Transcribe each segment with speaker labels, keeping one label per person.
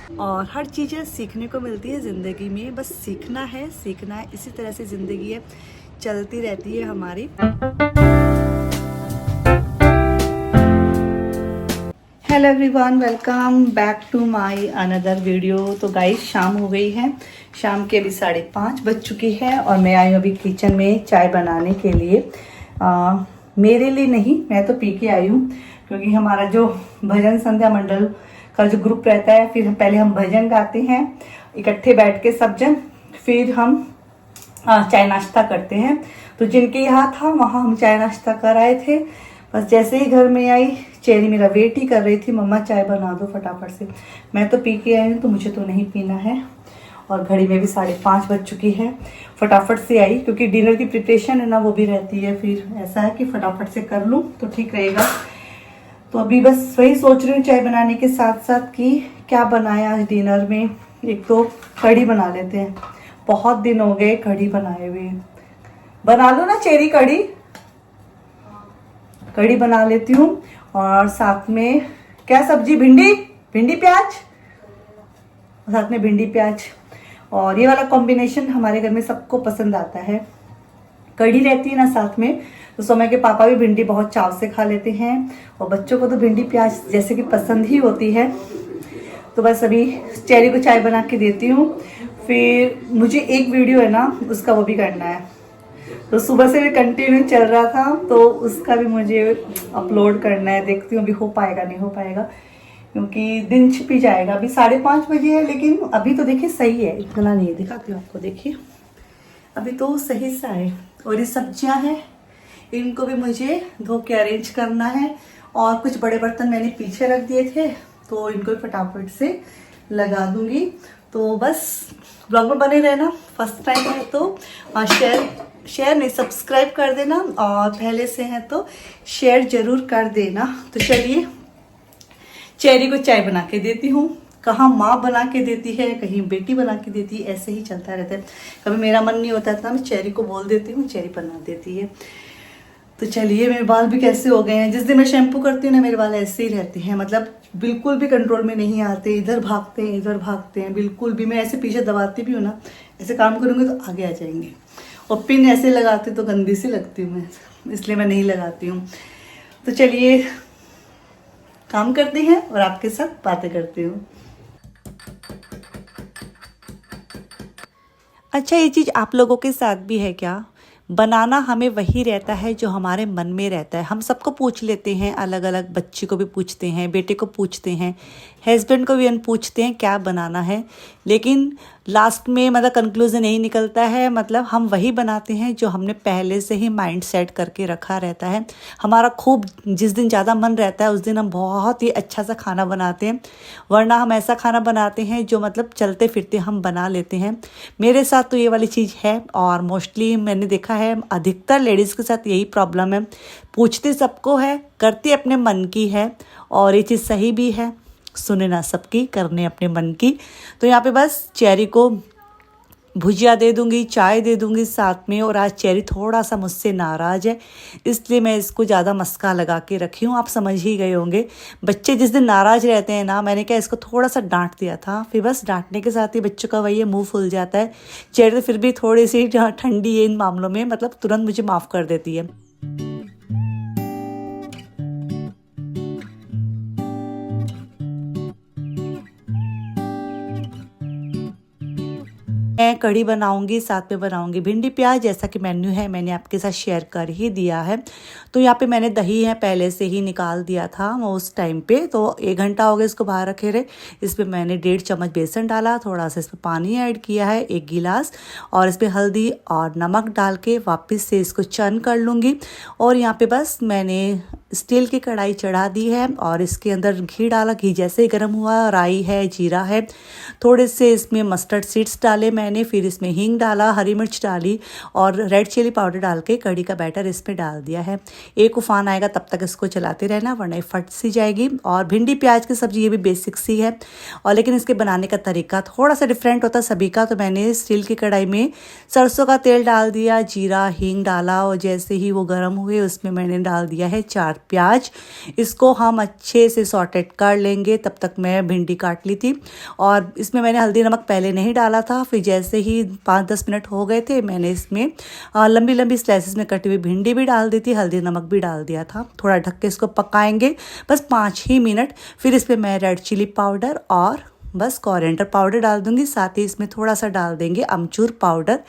Speaker 1: और हर चीज़ें सीखने को मिलती है ज़िंदगी में, बस सीखना है, इसी तरह से ज़िंदगी है, चलती रहती है हमारी। Hello everyone, welcome back to my another video. तो गाइस, शाम हो गई है, शाम के अभी 5:30 बज चुकी है और मैं आई हूँ अभी किचन में चाय बनाने के लिए। मेरे लिए नहीं, मैं तो पी के आई हूँ, क्योंकि हमारा जो भजन संध्या मंडल का जो ग्रुप रहता है, फिर पहले हम भजन गाते हैं इकट्ठे बैठ के सब जन, फिर हम चाय नाश्ता करते हैं। तो जिनके यहाँ था वहाँ हम चाय नाश्ता कर आए थे। बस जैसे ही घर में आई, चेरी मेरा वेट ही कर रही थी, मम्मा चाय बना दो फटाफट से। मैं तो पी के आई हूँ, तो मुझे तो नहीं पीना है। और घड़ी में भी 5:30 बज चुकी है। फटाफट से आई, क्योंकि डिनर की प्रिपरेशन है ना, वो भी रहती है। फिर ऐसा है कि फटाफट से कर लूँ तो ठीक रहेगा। तो अभी बस वही सोच रही हूँ चाय बनाने के साथ साथ कि क्या बनाया आज डिनर में। एक तो कढ़ी बना लेते हैं, बहुत दिन हो गए कढ़ी बनाए हुए। बना लो ना चेरी, कढ़ी बना लेती हूँ। और साथ में क्या सब्जी, भिंडी प्याज, साथ में भिंडी प्याज। और ये वाला कॉम्बिनेशन हमारे घर में सबको पसंद आता है। कढ़ी रहती है ना साथ में, तो समय के पापा भी भिंडी बहुत चाव से खा लेते हैं, और बच्चों को तो भिंडी प्याज जैसे कि पसंद ही होती है। तो बस अभी चेरी को चाय बना के देती हूँ। फिर मुझे एक वीडियो है ना, उसका वो भी करना है। तो सुबह से भी कंटिन्यू चल रहा था, तो उसका भी मुझे अपलोड करना है। देखती हूँ अभी हो पाएगा नहीं हो पाएगा, क्योंकि दिन छिप ही जाएगा। अभी 5:30 बजे है, लेकिन अभी तो देखिए सही है, इतना नहीं है। दिखाती हूँ आपको, देखिए अभी तो सही सा है। और ये सब्जियां हैं, इनको भी मुझे धो के अरेंज करना है। और कुछ बड़े बर्तन मैंने पीछे रख दिए थे, तो इनको भी फटाफट से लगा दूंगी। तो बस ब्लॉग में बने रहना। फर्स्ट टाइम है तो शेयर नहीं, सब्सक्राइब कर देना, और पहले से है तो शेयर जरूर कर देना। तो चलिए चेरी को चाय बना के देती हूँ। कहाँ माँ बना के देती है, कहीं बेटी बना के देती है, ऐसे ही चलता रहता है। कभी मेरा मन नहीं होता था, मैं चेरी को बोल देती हूँ, चेरी बना देती है। तो चलिए, मेरे बाल भी कैसे हो गए हैं। जिस दिन मैं शैम्पू करती हूँ ना, मेरे बाल ऐसे ही रहते हैं, मतलब बिल्कुल भी कंट्रोल में नहीं आते, इधर भागते हैं बिल्कुल भी। मैं ऐसे पीछे दबाती भी हूँ ना, ऐसे काम करूँगी तो आगे आ जाएंगे। और पिन ऐसे लगाती तो गंदी सी लगती हूँ मैं, इसलिए मैं नहीं लगाती हूँ। तो चलिए काम करते हैं और आपके साथ बातें करती हूँ। अच्छा, ये चीज़ आप लोगों के साथ भी है क्या? बनाना हमें वही रहता है जो हमारे मन में रहता है। हम सबको पूछ लेते हैं अलग अलग, बच्चे को भी पूछते हैं, बेटे को पूछते हैं, हस्बैंड को भी हम पूछते हैं क्या बनाना है, लेकिन लास्ट में मतलब कंक्लूजन यही निकलता है, मतलब हम वही बनाते हैं जो हमने पहले से ही माइंड सेट करके रखा रहता है। हमारा खूब जिस दिन ज़्यादा मन रहता है, उस दिन हम बहुत ही अच्छा सा खाना बनाते हैं, वरना हम ऐसा खाना बनाते हैं जो मतलब चलते फिरते हम बना लेते हैं। मेरे साथ तो ये वाली चीज़ है, और मोस्टली मैंने देखा है अधिकतर लेडीज़ के साथ यही प्रॉब्लम है। पूछते सबको है, करते अपने मन की है, और ये चीज़ सही भी है, सुने ना सबकी, करने अपने मन की। तो यहाँ पे बस चेरी को भुजिया दे दूंगी, चाय दे दूंगी साथ में। और आज चेरी थोड़ा सा मुझसे नाराज़ है, इसलिए मैं इसको ज़्यादा मस्का लगा के रखी हूँ। आप समझ ही गए होंगे, बच्चे जिस दिन नाराज़ रहते हैं ना, मैंने क्या इसको थोड़ा सा डांट दिया था, फिर बस डांटने के साथ ही बच्चों का वही है, मुंह फूल जाता है। चेरी तो फिर भी थोड़ी सी ठंडी है इन मामलों में, मतलब तुरंत मुझे माफ़ कर देती है। मैं कढ़ी बनाऊंगी, साथ में बनाऊंगी भिंडी प्याज, जैसा कि मेन्यू है मैंने आपके साथ शेयर कर ही दिया है। तो यहाँ पे मैंने दही है पहले से ही निकाल दिया था वो उस टाइम पे, तो 1 घंटा हो गया इसको बाहर रखे रहे। इसमें मैंने 1.5 चम्मच बेसन डाला, थोड़ा सा इसमें पानी ऐड किया है 1 गिलास, और इसमें हल्दी और नमक डाल के वापस से इसको चन कर लूँगी। और यहाँ पे बस मैंने स्टील की कढ़ाई चढ़ा दी है, और इसके अंदर घी डाला। घी जैसे ही गर्म हुआ, राई है, जीरा है, थोड़े से इसमें मस्टर्ड सीड्स डाले मैंने, मैंने, फिर इसमें हींग डाला, हरी मिर्च डाली और रेड चिली पाउडर डाल के कढ़ी का बैटर इसमें डाल दिया है। एक उफान आएगा तब तक इसको चलाते रहना वरना ये फट सी जाएगी। और भिंडी प्याज की सब्ज़ी ये भी बेसिक सी है और लेकिन इसके बनाने का तरीका थोड़ा सा डिफरेंट होता है सभी का। तो मैंने स्टील की कढ़ाई में सरसों का तेल डाल दिया, जीरा हींग डाला और जैसे ही वो गर्म हुए उसमें मैंने डाल दिया है 4 प्याज। इसको हम अच्छे से सॉटेट कर लेंगे। तब तक मैं भिंडी काट ली थी और इसमें मैंने हल्दी नमक पहले नहीं डाला था। फिर जैसे ही 5-10 मिनट हो गए थे मैंने इसमें लंबी लंबी स्लाइसेस में कटी हुई भिंडी भी डाल दी थी, हल्दी नमक भी डाल दिया था। थोड़ा ढक के इसको पकाएंगे बस 5 ही मिनट। फिर इसमें मैं रेड चिली पाउडर और बस कोरिएंडर पाउडर डाल दूंगी, साथ ही इसमें थोड़ा सा डाल देंगे अमचूर पाउडर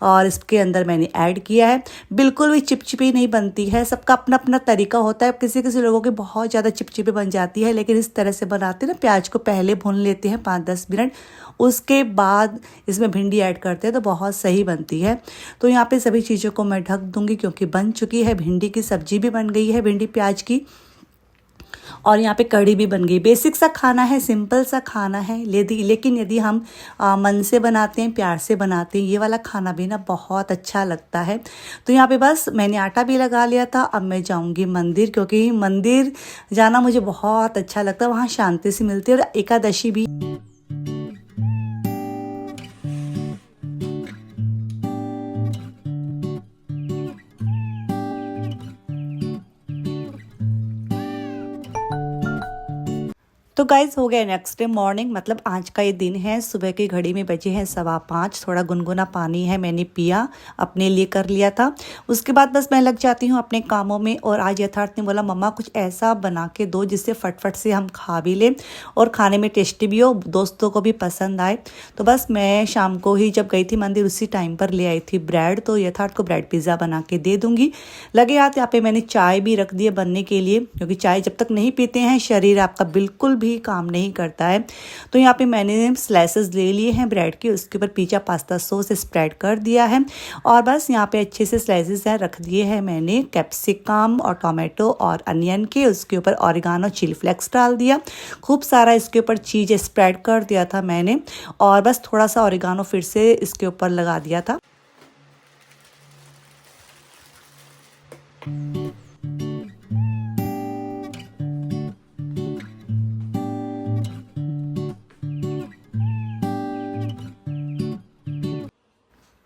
Speaker 1: और इसके अंदर मैंने ऐड किया है। बिल्कुल भी चिपचिपी नहीं बनती है, सबका अपना अपना तरीका होता है। किसी किसी लोगों की बहुत ज़्यादा चिपचिपी बन जाती है, लेकिन इस तरह से बनाते हैं ना, प्याज को पहले भून लेते हैं 5-10 मिनट, उसके बाद इसमें भिंडी ऐड करते हैं तो बहुत सही बनती है। तो यहाँ पे सभी चीज़ों को मैं ढक दूंगी क्योंकि बन चुकी है। भिंडी की सब्जी भी बन गई है, भिंडी प्याज की, और यहाँ पे कढ़ी भी बन गई। बेसिक सा खाना है, सिंपल सा खाना है, लेकिन यदि हम मन से बनाते हैं, प्यार से बनाते हैं, ये वाला खाना भी ना बहुत अच्छा लगता है। तो यहाँ पे बस मैंने आटा भी लगा लिया था। अब मैं जाऊँगी मंदिर, क्योंकि मंदिर जाना मुझे बहुत अच्छा लगता है, वहाँ शांति से मिलती है और एकादशी भी। तो गाइज़ हो गया नेक्स्ट डे मॉर्निंग, मतलब आज का ये दिन है। सुबह की घड़ी में बजे हैं 5:15। थोड़ा गुनगुना पानी है, मैंने पिया, अपने लिए कर लिया था। उसके बाद बस मैं लग जाती हूँ अपने कामों में। और आज यथार्थ ने बोला मम्मा कुछ ऐसा बना के दो जिससे फटफट से हम खा भी लें और खाने में टेस्टी भी हो, दोस्तों को भी पसंद आए। तो बस मैं शाम को ही जब गई थी मंदिर उसी टाइम पर ले आई थी ब्रेड, तो यथार्थ को ब्रेड पिज़्ज़ा बना के दे दूँगी। लगे हाथ यहाँ पे मैंने चाय भी रख दी है बनने के लिए, क्योंकि चाय जब तक नहीं पीते हैं शरीर आपका बिल्कुल भी काम नहीं करता है। तो यहाँ पे मैंने स्लाइसेस ले लिए हैं ब्रेड के, उसके ऊपर पिज़्ज़ा पास्ता सॉस स्प्रेड कर दिया है और बस यहाँ पे अच्छे से स्लाइसेस हैं रख दिए हैं मैंने कैप्सिकम और टोमेटो और अनियन के। उसके ऊपर ऑरिगानो चिली फ्लेक्स डाल दिया, खूब सारा इसके ऊपर चीज़ स्प्रेड कर दिया था मैंने और बस थोड़ा सा ऑरिगानो फिर से इसके ऊपर लगा दिया था।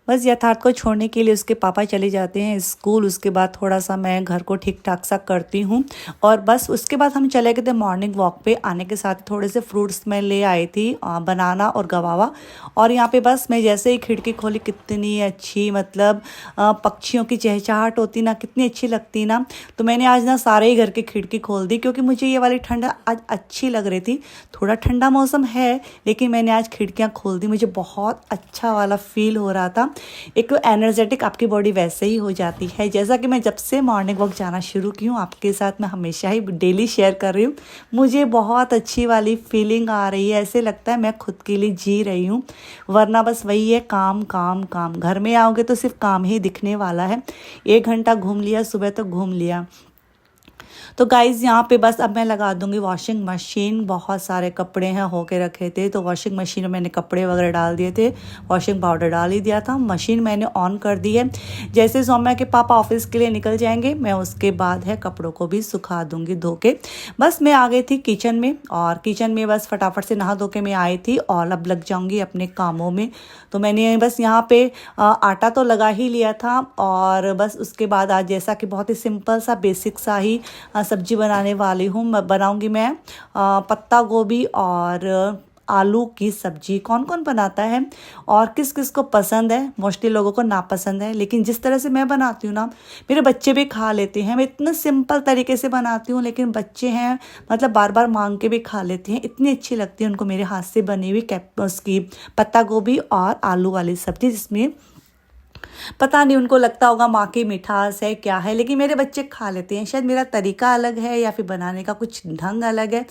Speaker 1: बस यथार्थ को छोड़ने के लिए उसके पापा चले जाते हैं स्कूल। उसके बाद थोड़ा सा मैं घर को ठीक ठाक सा करती हूँ और बस उसके बाद हम चले गए थे मॉर्निंग वॉक पे। आने के साथ थोड़े से फ्रूट्स मैं ले आई थी, बनाना और गवावा। और यहाँ पे बस मैं जैसे ही खिड़की खोली, कितनी अच्छी मतलब पक्षियों की चहचहाट होती ना, कितनी अच्छी लगती ना। तो मैंने आज ना सारे ही घर की खिड़की खोल दी, क्योंकि मुझे ये वाली ठंड आज अच्छी लग रही थी। थोड़ा ठंडा मौसम है लेकिन मैंने आज खिड़कियाँ खोल दी, मुझे बहुत अच्छा वाला फील हो रहा था। एक तो एनर्जेटिक आपकी बॉडी वैसे ही हो जाती है। जैसा कि मैं जब से मॉर्निंग वॉक जाना शुरू की हूँ आपके साथ, मैं हमेशा ही डेली शेयर कर रही हूँ, मुझे बहुत अच्छी वाली फीलिंग आ रही है। ऐसे लगता है मैं खुद के लिए जी रही हूँ, वरना बस वही है काम काम काम। घर में आओगे तो सिर्फ काम ही दिखने वाला है। 1 घंटा घूम लिया, सुबह तक घूम लिया। तो गाइज़ यहाँ पे बस अब मैं लगा दूंगी वॉशिंग मशीन। बहुत सारे कपड़े हैं होके रखे थे, तो वॉशिंग मशीन में मैंने कपड़े वगैरह डाल दिए थे, वॉशिंग पाउडर डाल ही दिया था। मशीन मैंने ऑन कर दी है। जैसे सौम्या के पापा ऑफिस के लिए निकल जाएंगे मैं उसके बाद है कपड़ों को भी सुखा दूंगी धो के। बस मैं आ गई थी किचन में और किचन में बस फटाफट से नहा धो के मैं आई थी और अब लग जाऊँगी अपने कामों में। तो मैंने बस यहाँ पे आटा तो लगा ही लिया था और बस उसके बाद आज जैसा कि बहुत ही सिंपल सा बेसिक सा ही सब्जी बनाने वाली हूँ। बनाऊंगी मैं पत्ता गोभी और आलू की सब्जी। कौन कौन बनाता है और किस किस को पसंद है? मोस्टली लोगों को नापसंद है, लेकिन जिस तरह से मैं बनाती हूँ ना, मेरे बच्चे भी खा लेते हैं। मैं इतना सिंपल तरीके से बनाती हूँ, लेकिन बच्चे हैं मतलब बार बार मांग के भी खा लेते हैं। इतनी अच्छी लगती है उनको मेरे हाथ से बनी हुई उसकी पत्ता गोभी और आलू वाली सब्जी, जिसमें पता नहीं उनको लगता होगा माँ की मिठास है क्या है, लेकिन मेरे बच्चे खा लेते हैं। शायद मेरा तरीका अलग है या फिर बनाने का कुछ ढंग अलग है।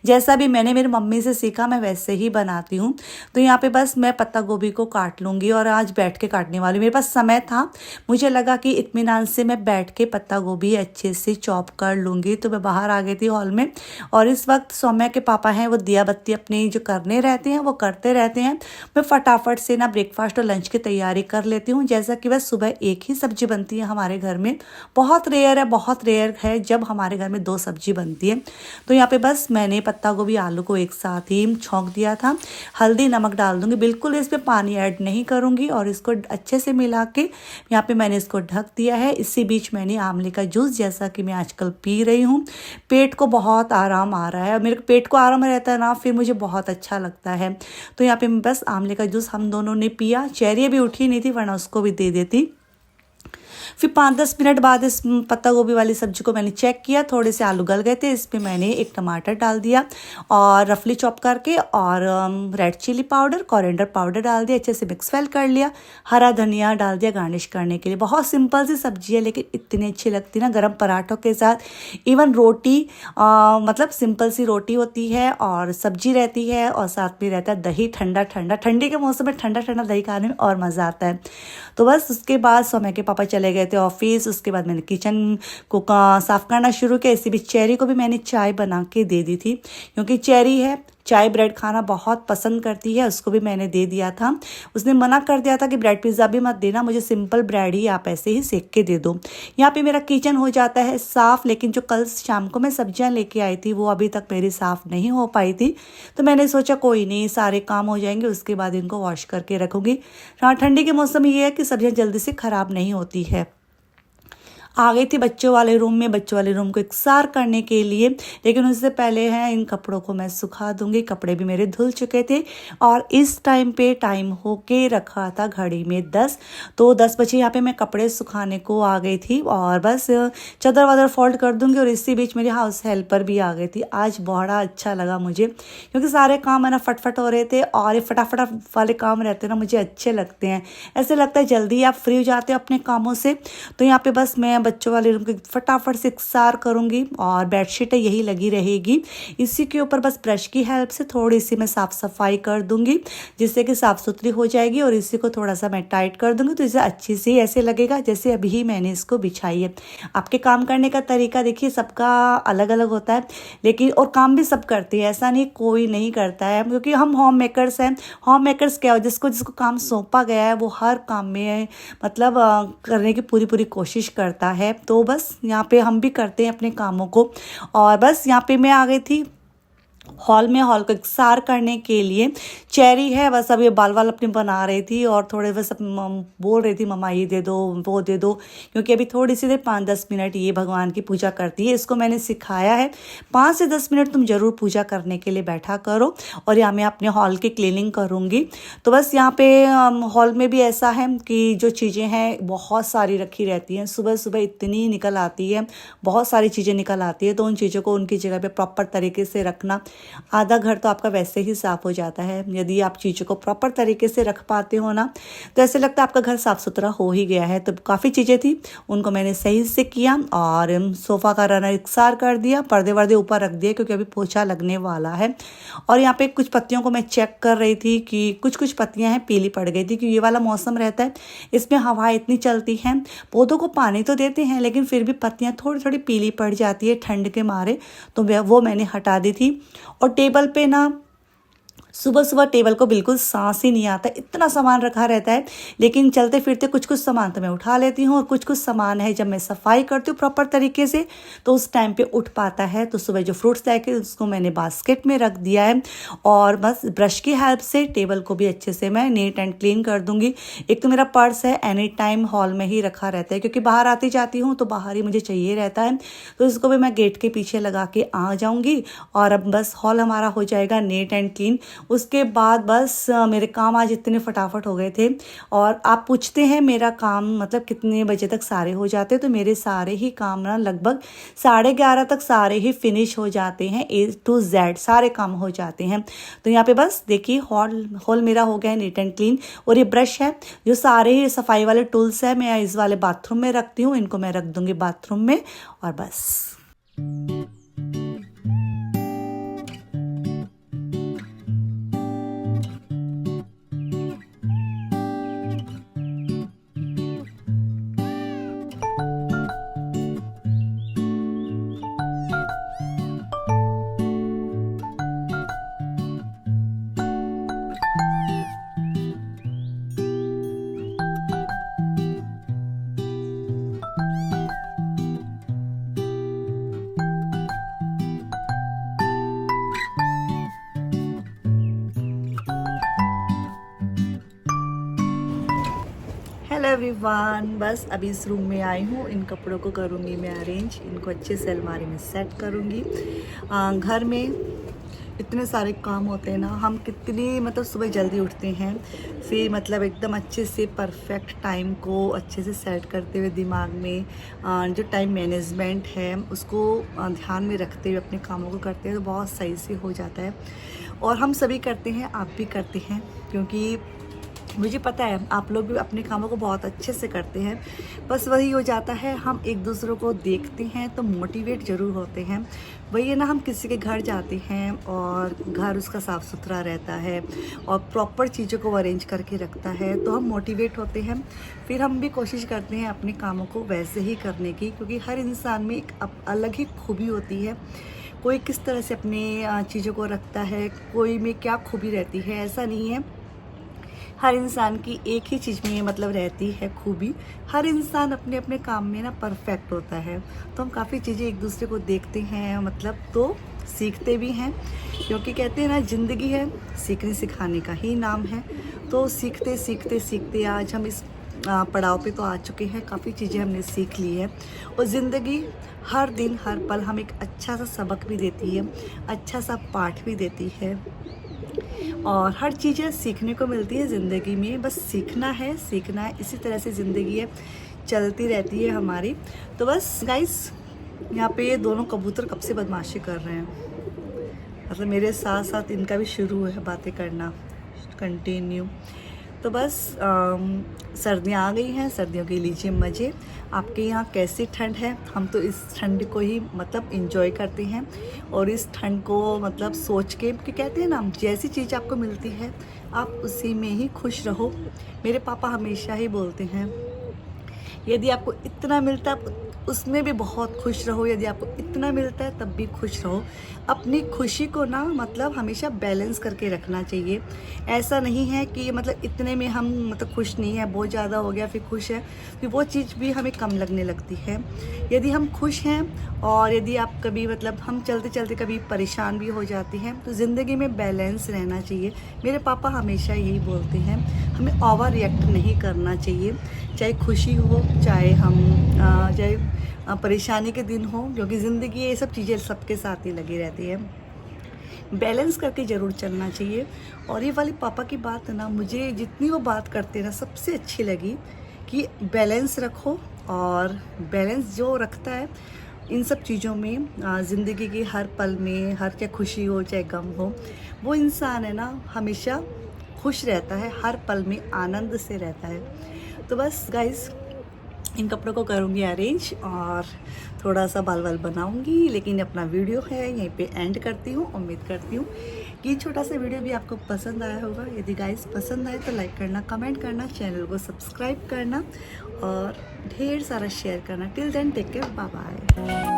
Speaker 1: जैसा भी मैंने मेरी मम्मी से सीखा मैं वैसे ही बनाती हूँ। तो यहाँ पे बस मैं पत्ता गोभी को काट लूँगी और आज बैठ के काटने वाली हूँ। मेरे पास समय था, मुझे लगा कि इत्मीनान से मैं बैठ के पत्ता गोभी अच्छे से चॉप कर लूँगी। तो मैं बाहर आ गई थी हॉल में, और इस वक्त सौम्या के पापा हैं वो दिया बत्ती अपनी जो करने रहते हैं वो करते रहते हैं। मैं फटाफट से ना ब्रेकफास्ट और लंच की तैयारी कर लेती हूँ। जैसा कि बस सुबह एक ही सब्जी बनती है हमारे घर में, बहुत रेयर है जब हमारे घर में 2 सब्जी बनती है। तो यहाँ पे बस मैंने पत्ता गोभी आलू को एक साथ ही छौंक दिया था। हल्दी नमक डाल दूंगी, बिल्कुल इसमें पानी ऐड नहीं करूंगी, और इसको अच्छे से मिला के यहाँ पे मैंने इसको ढक दिया है। इसी बीच मैंने आंवले का जूस, जैसा कि मैं आजकल पी रही हूँ, पेट को बहुत आराम आ रहा है। मेरे पेट को आराम रहता है ना, फिर मुझे बहुत अच्छा लगता है। तो यहाँ पे बस आंवले का जूस हम दोनों ने पिया। चेरी अभी उठी नहीं थी, वरना उसको भी दे देती। फिर 5-10 मिनट बाद इस पत्ता गोभी वाली सब्जी को मैंने चेक किया, थोड़े से आलू गल गए थे। इसमें मैंने एक टमाटर डाल दिया और रफली चॉप करके, और red chilli powder, coriander powder डाल दिया, अच्छे से मिक्स वेल कर लिया। हरा धनिया डाल दिया गार्निश करने के लिए। बहुत सिंपल सी सब्जी है, लेकिन इतनी अच्छी लगती है ना गर्म पराठों के साथ, इवन रोटी, मतलब सिंपल सी रोटी होती है और सब्जी रहती है, और साथ में रहता है दही ठंडा ठंडा। ठंडी के मौसम में ठंडा ठंडा दही खाने में और मज़ा आता है। तो बस उसके बाद सौम्या के पापा चले गए थे ऑफिस। उसके बाद मैंने किचन को साफ़ करना शुरू किया। इसी बीच चेरी को भी मैंने चाय बना के दे दी थी, क्योंकि चेरी है चाय ब्रेड खाना बहुत पसंद करती है। उसको भी मैंने दे दिया था। उसने मना कर दिया था कि ब्रेड पिज़्ज़ा भी मत देना, मुझे सिंपल ब्रेड ही आप ऐसे ही सेक के दे दो। यहाँ पे मेरा किचन हो जाता है साफ़, लेकिन जो कल शाम को मैं सब्जियाँ लेके आई थी वो अभी तक मेरी साफ़ नहीं हो पाई थी। तो मैंने सोचा कोई नहीं, सारे काम हो जाएंगे, उसके बाद इनको वॉश करके रखूँगी। हाँ, ठंडी के मौसम में ये है कि सब्जियाँ जल्दी से ख़राब नहीं होती है। आ गई थी बच्चों वाले रूम में, बच्चों वाले रूम को इकसार करने के लिए, लेकिन उससे पहले हैं इन कपड़ों को मैं सुखा दूंगी। कपड़े भी मेरे धुल चुके थे, और इस टाइम पे टाइम होके रखा था घड़ी में 10। तो 10 बजे यहाँ पे मैं कपड़े सुखाने को आ गई थी, और बस चादर वादर फोल्ड कर दूंगी। और इसी बीच मेरी हाउस हेल्पर भी आ गई थी। आज बड़ा अच्छा लगा मुझे, क्योंकि सारे काम है ना फटफट हो रहे थे, और ये फटाफट वाले काम रहते हैं ना मुझे अच्छे लगते हैं। ऐसे लगता है जल्दी आप फ्री हो जाते हो अपने कामों से। तो यहाँ पे बस मैं बच्चों वाले रूम को फटाफट से इकसार करूँगी, और बेडशीट यही लगी रहेगी। इसी के ऊपर बस ब्रश की हेल्प से थोड़ी सी मैं साफ़ सफाई कर दूँगी, जिससे कि साफ़ सुथरी हो जाएगी। और इसी को थोड़ा सा मैं टाइट कर दूँगी, तो इसे अच्छी से ऐसे लगेगा जैसे अभी ही मैंने इसको बिछाई है। आपके काम करने का तरीका देखिए सबका अलग अलग होता है, लेकिन और काम भी सब करते हैं, ऐसा नहीं कोई नहीं करता है, क्योंकि हम होम मेकर्स हैं। होम मेकर्स क्या हो, जिसको जिसको काम सौंपा गया है वो हर काम में मतलब करने की पूरी कोशिश करता है। तो बस यहाँ पे हम भी करते हैं अपने कामों को। और बस यहाँ पे मैं आ गई थी हॉल में, हॉल को इकसार करने के लिए। चेरी है बस अब ये बाल वाल अपने बना रही थी, और थोड़े बस बोल रही थी मम्मा ये दे दो वो दे दो, क्योंकि अभी थोड़ी सी देर 5-10 मिनट ये भगवान की पूजा करती है। इसको मैंने सिखाया है 5 से 10 मिनट तुम ज़रूर पूजा करने के लिए बैठा करो। और यहाँ मैं अपने हॉल की क्लीनिंग करूँगी। तो बस यहाँ पे हॉल में भी ऐसा है कि जो चीज़ें हैं बहुत सारी रखी रहती हैं, सुबह सुबह इतनी निकल आती है, बहुत सारी चीज़ें निकल आती है। तो उन चीज़ों को उनकी जगह पे प्रॉपर तरीके से रखना, आधा घर तो आपका वैसे ही साफ़ हो जाता है। यदि आप चीज़ों को प्रॉपर तरीके से रख पाते हो ना, तो ऐसे लगता है आपका घर साफ़ सुथरा हो ही गया है। तो काफ़ी चीज़ें थी, उनको मैंने सही से किया, और सोफ़ा का रनर इकसार कर दिया, पर्दे वर्दे ऊपर रख दिए क्योंकि अभी पोछा लगने वाला है। और यहाँ पे कुछ पत्तियों को मैं चेक कर रही थी कि कुछ पत्तियाँ हैं पीली पड़ गई थी, क्योंकि ये वाला मौसम रहता है, इसमें हवा इतनी चलती है। पौधों को पानी तो देते हैं, लेकिन फिर भी पत्तियाँ थोड़ी थोड़ी पीली पड़ जाती है ठंड के मारे, तो वो मैंने हटा दी थी। और टेबल पे ना सुबह सुबह टेबल को बिल्कुल सांस ही नहीं आता, इतना सामान रखा रहता है। लेकिन चलते फिरते कुछ सामान तो मैं उठा लेती हूँ, और कुछ सामान है जब मैं सफाई करती हूँ प्रॉपर तरीके से तो उस टाइम पे उठ पाता है। तो सुबह जो फ्रूट्स लाके उसको मैंने बास्केट में रख दिया है, और बस ब्रश की हेल्प से टेबल को भी अच्छे से मैं नीट एंड क्लीन कर दूँगी। एक तो मेरा पर्स है एनी टाइम हॉल में ही रखा रहता है, क्योंकि बाहर आती जाती हूँ तो बाहर ही मुझे चाहिए रहता है। तो इसको भी मैं गेट के पीछे लगा के आ जाऊँगी, और अब बस हॉल हमारा हो जाएगा नीट एंड क्लीन। उसके बाद बस मेरे काम आज इतने फटाफट हो गए थे। और आप पूछते हैं मेरा काम मतलब कितने बजे तक सारे हो जाते हैं, तो मेरे सारे ही काम ना लगभग 11:30 तक सारे ही फिनिश हो जाते हैं। A to Z सारे काम हो जाते हैं। तो यहाँ पे बस देखिए हॉल मेरा हो गया है नीट एंड क्लीन। और ये ब्रश है, जो सारे ही सफाई वाले टूल्स है मैं इस वाले बाथरूम में रखती हूँ, इनको मैं रख दूंगी बाथरूम में। और बस हेलो एवरीवन, बस अभी इस रूम में आई हूँ। इन कपड़ों को करूँगी मैं अरेंज, इनको अच्छे से अलमारी में सेट करूँगी। घर में इतने सारे काम होते हैं ना, हम कितनी मतलब सुबह जल्दी उठते हैं, फिर मतलब एकदम अच्छे से परफेक्ट टाइम को अच्छे से सेट करते हुए दिमाग में जो टाइम मैनेजमेंट है उसको ध्यान में रखते हुए अपने कामों को करते हैं तो बहुत सही से हो जाता है। और हम सभी करते हैं, आप भी करते हैं, क्योंकि मुझे पता है आप लोग भी अपने कामों को बहुत अच्छे से करते हैं। बस वही हो जाता है, हम एक दूसरे को देखते हैं तो मोटिवेट ज़रूर होते हैं। वही है ना, हम किसी के घर जाते हैं और घर उसका साफ़ सुथरा रहता है और प्रॉपर चीज़ों को अरेंज करके रखता है तो हम मोटिवेट होते हैं। फिर हम भी कोशिश करते हैं अपने कामों को वैसे ही करने की, क्योंकि हर इंसान में एक अलग ही खूबी होती है। कोई किस तरह से अपने चीज़ों को रखता है, कोई में क्या खूबी रहती है, ऐसा नहीं है। हर इंसान की एक ही चीज़ में मतलब रहती है खूबी। हर इंसान अपने अपने काम में ना परफेक्ट होता है। तो हम काफ़ी चीज़ें एक दूसरे को देखते हैं मतलब तो सीखते भी हैं, क्योंकि कहते हैं ना ज़िंदगी है सीखने सिखाने का ही नाम है। तो सीखते सीखते सीखते आज हम इस पड़ाव पे तो आ चुके हैं। काफ़ी चीज़ें हमने सीख ली है और ज़िंदगी हर दिन हर पल हम एक अच्छा सा सबक भी देती है, अच्छा सा पाठ भी देती है और हर चीज़ें सीखने को मिलती है ज़िंदगी में। बस सीखना है, इसी तरह से ज़िंदगी है, चलती रहती है हमारी। तो बस गाइस, यहाँ पे ये दोनों कबूतर कब से बदमाशी कर रहे हैं, मतलब मेरे साथ साथ इनका भी शुरू है बातें करना कंटिन्यू। तो बस सर्दियाँ आ गई हैं, सर्दियों के लीजिए मज़े। आपके यहाँ कैसी ठंड है? हम तो इस ठंड को ही मतलब इंजॉय करते हैं और इस ठंड को मतलब सोच के कि कहते हैं ना, जैसी चीज़ आपको मिलती है आप उसी में ही खुश रहो। मेरे पापा हमेशा ही बोलते हैं यदि आपको इतना मिलता है उसमें भी बहुत खुश रहो, यदि आपको इतना मिलता है तब भी खुश रहो। अपनी खुशी को ना मतलब हमेशा बैलेंस करके रखना चाहिए। ऐसा नहीं है कि मतलब इतने में हम मतलब खुश नहीं है, बहुत ज़्यादा हो गया फिर खुश है, फिर वो चीज़ भी हमें कम लगने लगती है। यदि हम खुश हैं और यदि आप कभी मतलब हम चलते चलते कभी परेशान भी हो जाते हैं तो ज़िंदगी में बैलेंस रहना चाहिए। मेरे पापा हमेशा यही बोलते हैं, हमें ओवर रिएक्ट नहीं करना चाहिए, चाहे खुशी हो चाहे परेशानी के दिन हो, क्योंकि ज़िंदगी ये सब चीज़ें सबके साथ ही लगी रहती है। बैलेंस करके ज़रूर चलना चाहिए। और ये वाली पापा की बात ना, मुझे जितनी वो बात करते हैं ना सबसे अच्छी लगी कि बैलेंस रखो। और बैलेंस जो रखता है इन सब चीज़ों में, ज़िंदगी की हर पल में, हर चाहे खुशी हो चाहे गम हो, वो इंसान है ना हमेशा खुश रहता है, हर पल में आनंद से रहता है। तो बस गाइस, इन कपड़ों को करूँगी अरेंज और थोड़ा सा बाल बनाऊँगी, लेकिन अपना वीडियो है यहीं पे एंड करती हूँ। उम्मीद करती हूँ कि छोटा सा वीडियो भी आपको पसंद आया होगा। यदि गाइस पसंद आए तो लाइक करना, कमेंट करना, चैनल को सब्सक्राइब करना और ढेर सारा शेयर करना। Till then take care, bye bye.